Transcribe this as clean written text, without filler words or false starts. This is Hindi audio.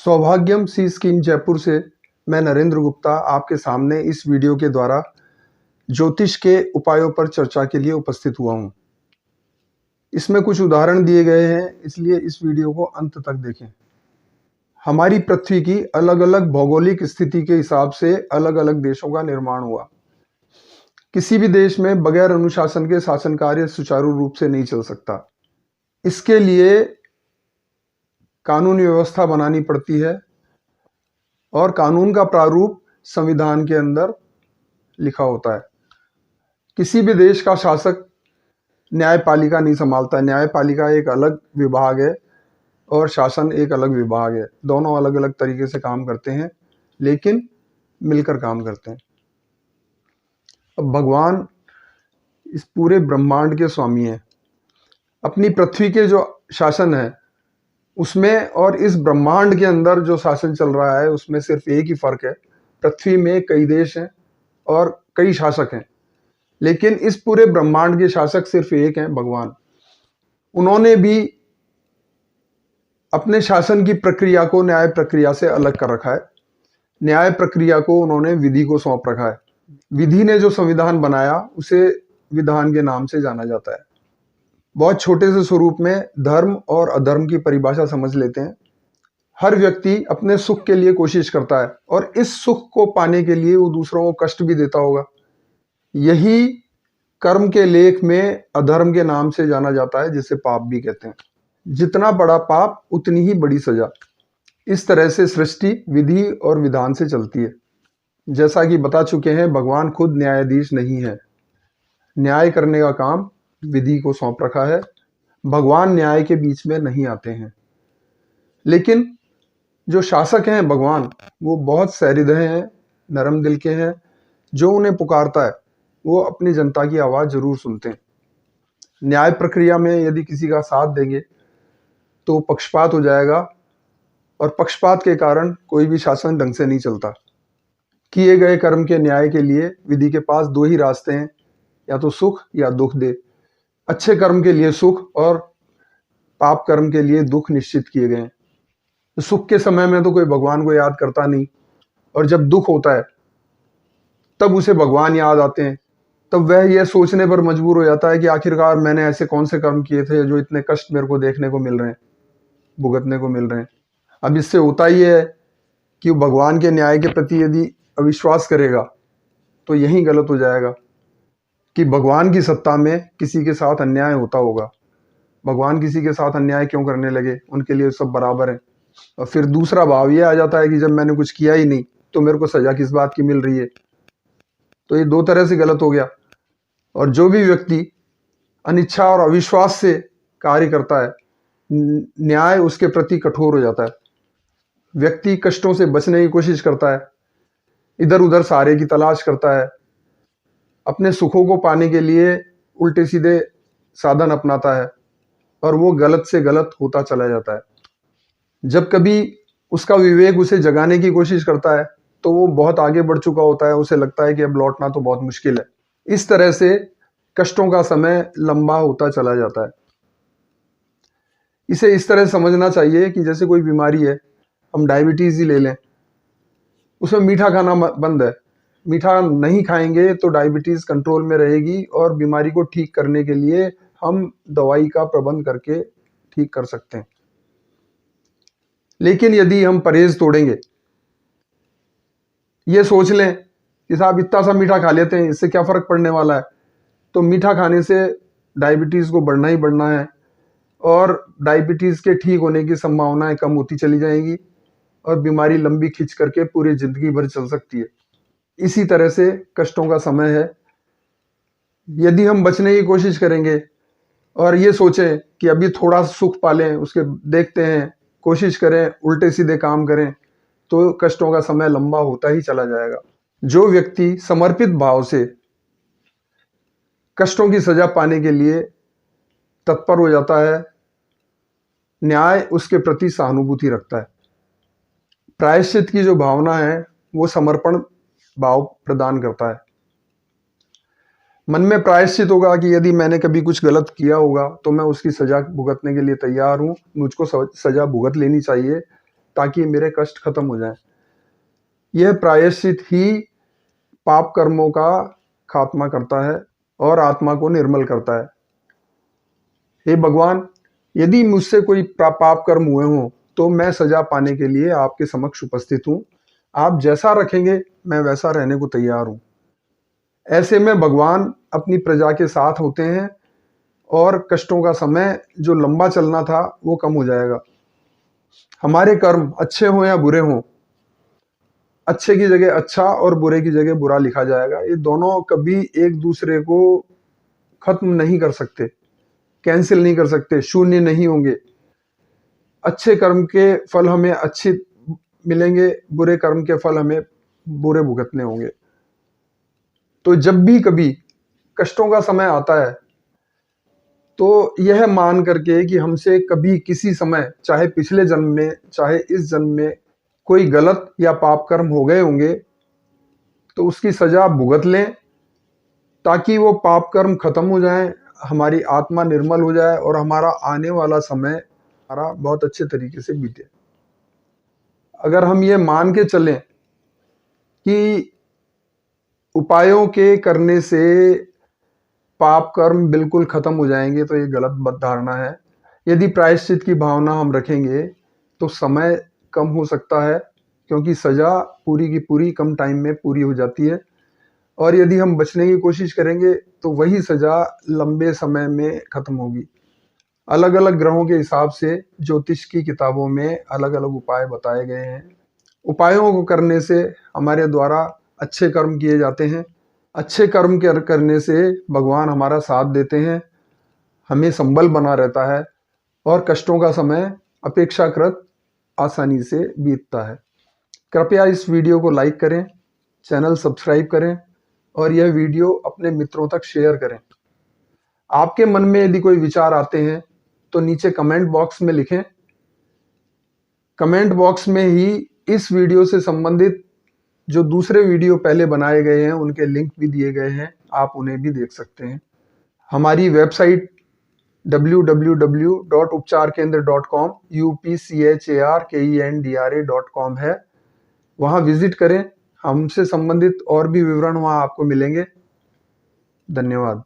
सौभाग्यम सी स्कीम जयपुर से मैं नरेंद्र गुप्ता आपके सामने इस वीडियो के द्वारा ज्योतिष के उपायों पर चर्चा के लिए उपस्थित हुआ हूँ। इसमें कुछ उदाहरण दिए गए हैं, इसलिए इस वीडियो को अंत तक देखें। हमारी पृथ्वी की अलग अलग भौगोलिक स्थिति के हिसाब से अलग अलग देशों का निर्माण हुआ। किसी भी देश में बगैर अनुशासन के शासन कार्य सुचारू रूप से नहीं चल सकता। इसके लिए कानूनी व्यवस्था बनानी पड़ती है और कानून का प्रारूप संविधान के अंदर लिखा होता है। किसी भी देश का शासक न्यायपालिका नहीं संभालता। न्यायपालिका एक अलग विभाग है और शासन एक अलग विभाग है। दोनों अलग अलग तरीके से काम करते हैं, लेकिन मिलकर काम करते हैं। अब भगवान इस पूरे ब्रह्मांड के स्वामी हैं। अपनी पृथ्वी के जो शासन है उसमें और इस ब्रह्मांड के अंदर जो शासन चल रहा है उसमें सिर्फ एक ही फर्क है। पृथ्वी में कई देश हैं और कई शासक हैं, लेकिन इस पूरे ब्रह्मांड के शासक सिर्फ एक हैं, भगवान। उन्होंने भी अपने शासन की प्रक्रिया को न्याय प्रक्रिया से अलग कर रखा है। न्याय प्रक्रिया को उन्होंने विधि को सौंप रखा है। विधि ने जो संविधान बनाया उसे विधान के नाम से जाना जाता है। बहुत छोटे से स्वरूप में धर्म और अधर्म की परिभाषा समझ लेते हैं। हर व्यक्ति अपने सुख के लिए कोशिश करता है और इस सुख को पाने के लिए वो दूसरों को कष्ट भी देता होगा। यही कर्म के लेख में अधर्म के नाम से जाना जाता है, जिसे पाप भी कहते हैं। जितना बड़ा पाप उतनी ही बड़ी सजा। इस तरह से सृष्टि विधि और विधान से चलती है। जैसा कि बता चुके हैं, भगवान खुद न्यायाधीश नहीं है। न्याय करने का काम विधि को सौंप रखा है। भगवान न्याय के बीच में नहीं आते हैं। लेकिन जो शासक हैं भगवान, वो बहुत सहृदय हैं, नरम दिल के हैं। जो उन्हें पुकारता है वो अपनी जनता की आवाज जरूर सुनते हैं। न्याय प्रक्रिया में यदि किसी का साथ देंगे तो पक्षपात हो जाएगा और पक्षपात के कारण कोई भी शासन ढंग से नहीं चलता। किए गए कर्म के न्याय के लिए विधि के पास दो ही रास्ते हैं, या तो सुख या दुख दे। अच्छे कर्म के लिए सुख और पाप कर्म के लिए दुख निश्चित किए गए हैं। तो सुख के समय में तो कोई भगवान को याद करता नहीं, और जब दुख होता है तब उसे भगवान याद आते हैं। तब वह यह सोचने पर मजबूर हो जाता है कि आखिरकार मैंने ऐसे कौन से कर्म किए थे जो इतने कष्ट मेरे को देखने को मिल रहे हैं, भुगतने को मिल रहे हैं। अब इससे होता ही है कि भगवान के न्याय के प्रति यदि अविश्वास करेगा तो यही गलत हो जाएगा कि भगवान की सत्ता में किसी के साथ अन्याय होता होगा। भगवान किसी के साथ अन्याय क्यों करने लगे? उनके लिए सब बराबर है। और फिर दूसरा भाव ये आ जाता है कि जब मैंने कुछ किया ही नहीं तो मेरे को सजा किस बात की मिल रही है। तो ये दो तरह से गलत हो गया। और जो भी व्यक्ति अनिच्छा और अविश्वास से कार्य करता है, न्याय उसके प्रति कठोर हो जाता है। व्यक्ति कष्टों से बचने की कोशिश करता है, इधर उधर सहारे की तलाश करता है, अपने सुखों को पाने के लिए उल्टे सीधे साधन अपनाता है और वो गलत से गलत होता चला जाता है। जब कभी उसका विवेक उसे जगाने की कोशिश करता है तो वो बहुत आगे बढ़ चुका होता है। उसे लगता है कि अब लौटना तो बहुत मुश्किल है। इस तरह से कष्टों का समय लंबा होता चला जाता है। इसे इस तरह समझना चाहिए कि जैसे कोई बीमारी है, हम डायबिटीज ही ले लें, उसमें मीठा खाना बंद है। मीठा नहीं खाएंगे तो डायबिटीज कंट्रोल में रहेगी और बीमारी को ठीक करने के लिए हम दवाई का प्रबंध करके ठीक कर सकते हैं। लेकिन यदि हम परहेज तोड़ेंगे, ये सोच लें कि साहब इतना सा मीठा खा लेते हैं, इससे क्या फर्क पड़ने वाला है, तो मीठा खाने से डायबिटीज को बढ़ना ही बढ़ना है और डायबिटीज के ठीक होने की संभावनाएं कम होती चली जाएंगी और बीमारी लंबी खिंच करके पूरी जिंदगी भर चल सकती है। इसी तरह से कष्टों का समय है। यदि हम बचने की कोशिश करेंगे और ये सोचें कि अभी थोड़ा सुख पालें, उसके देखते हैं, कोशिश करें, उल्टे सीधे काम करें, तो कष्टों का समय लंबा होता ही चला जाएगा। जो व्यक्ति समर्पित भाव से कष्टों की सजा पाने के लिए तत्पर हो जाता है, न्याय उसके प्रति सहानुभूति रखता है। प्रायश्चित की जो भावना है वो समर्पण भाव प्रदान करता है। मन में प्रायश्चित होगा कि यदि मैंने कभी कुछ गलत किया होगा तो मैं उसकी सजा भुगतने के लिए तैयार हूँ, मुझको सजा भुगत लेनी चाहिए। ताकि मेरे कष्ट खत्म हो जाएं। यह प्रायश्चित ही पाप कर्मों का खात्मा करता है और आत्मा को निर्मल करता है। हे भगवान, यदि मुझसे कोई पाप कर्म हुए हों तो मैं सजा पाने के लिए आपके समक्ष उपस्थित हूँ। आप जैसा रखेंगे मैं वैसा रहने को तैयार हूँ। ऐसे में भगवान अपनी प्रजा के साथ होते हैं और कष्टों का समय जो लंबा चलना था वो कम हो जाएगा। हमारे कर्म अच्छे हों या बुरे हों, अच्छे की जगह अच्छा और बुरे की जगह बुरा लिखा जाएगा। ये दोनों कभी एक दूसरे को खत्म नहीं कर सकते, कैंसिल नहीं कर सकते, शून्य नहीं होंगे। अच्छे कर्म के फल हमें अच्छे मिलेंगे, बुरे कर्म के फल हमें बुरे भुगतने होंगे। तो जब भी कभी कष्टों का समय आता है तो यह मान करके कि हमसे कभी किसी समय, चाहे पिछले जन्म में चाहे इस जन्म में, कोई गलत या पाप कर्म हो गए होंगे तो उसकी सजा भुगत लें ताकि वो पाप कर्म खत्म हो जाए, हमारी आत्मा निर्मल हो जाए और हमारा आने वाला समय हमारा बहुत अच्छे तरीके से बीते। अगर हम ये मान के चलें कि उपायों के करने से पाप कर्म बिल्कुल खत्म हो जाएंगे तो ये गलत धारणा है। यदि प्रायश्चित की भावना हम रखेंगे तो समय कम हो सकता है, क्योंकि सजा पूरी की पूरी कम टाइम में पूरी हो जाती है। और यदि हम बचने की कोशिश करेंगे तो वही सजा लंबे समय में खत्म होगी। अलग अलग ग्रहों के हिसाब से ज्योतिष की किताबों में अलग अलग उपाय बताए गए हैं। उपायों को करने से हमारे द्वारा अच्छे कर्म किए जाते हैं। अच्छे कर्म करने से भगवान हमारा साथ देते हैं, हमें संबल बना रहता है और कष्टों का समय अपेक्षाकृत आसानी से बीतता है। कृपया इस वीडियो को लाइक करें, चैनल सब्सक्राइब करें और यह वीडियो अपने मित्रों तक शेयर करें। आपके मन में यदि कोई विचार आते हैं तो नीचे कमेंट बॉक्स में लिखें। कमेंट बॉक्स में ही इस वीडियो से संबंधित जो दूसरे वीडियो पहले बनाए गए हैं उनके लिंक भी दिए गए हैं, आप उन्हें भी देख सकते हैं। हमारी वेबसाइट www.upcharkendra.com upcharkendra.com है, वहां विजिट करें। हमसे संबंधित और भी विवरण वहां आपको मिलेंगे। धन्यवाद।